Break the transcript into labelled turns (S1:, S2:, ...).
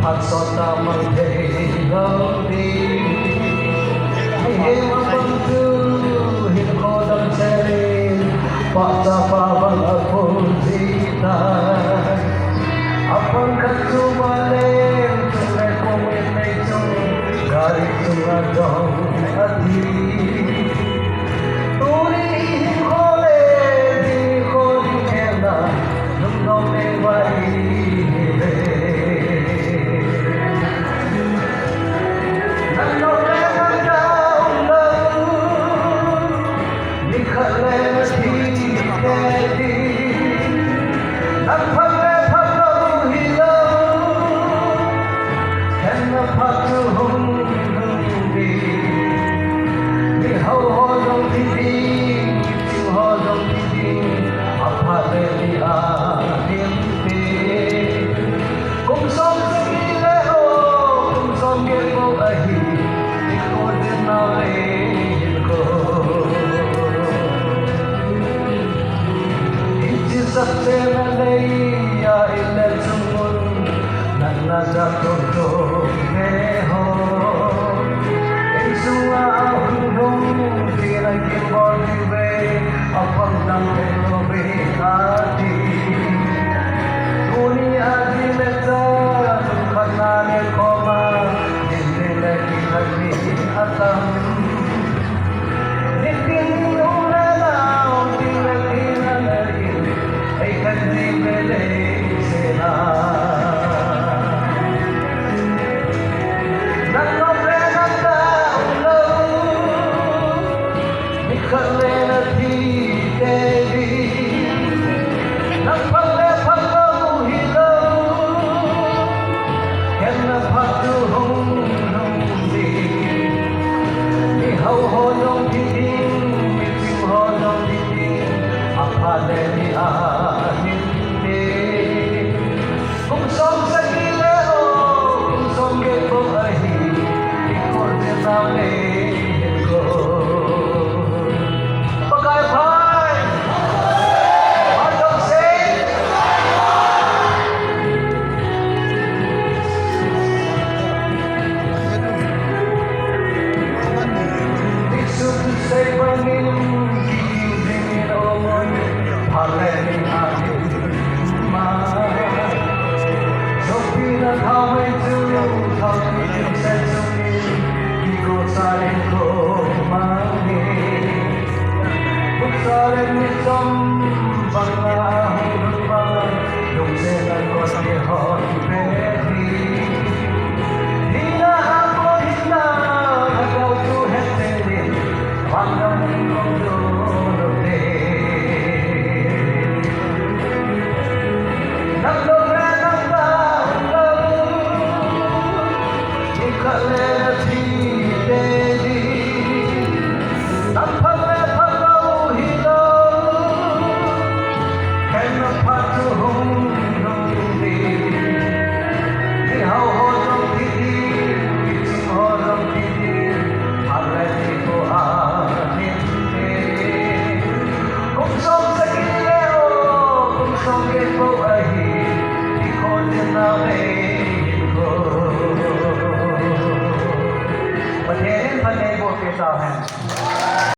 S1: Hạt giọt ta mang về đâu đi hãy mang tâm tư hiện khó đắm xe lên Pak Sapa bang aku zita Apang katu balik Tunai komen itu Kari tungadong hati Turi ihim kole Di kodi kena Nung bayi Sabte malay ya ilal sumun Nanajatong to meho Isua ahundong Tirang kimboliwe Apang nang pelobe hati Tuni adi leta Panane koma Hindi lagi lagi atam Pag-irin, pag-irin po, hands.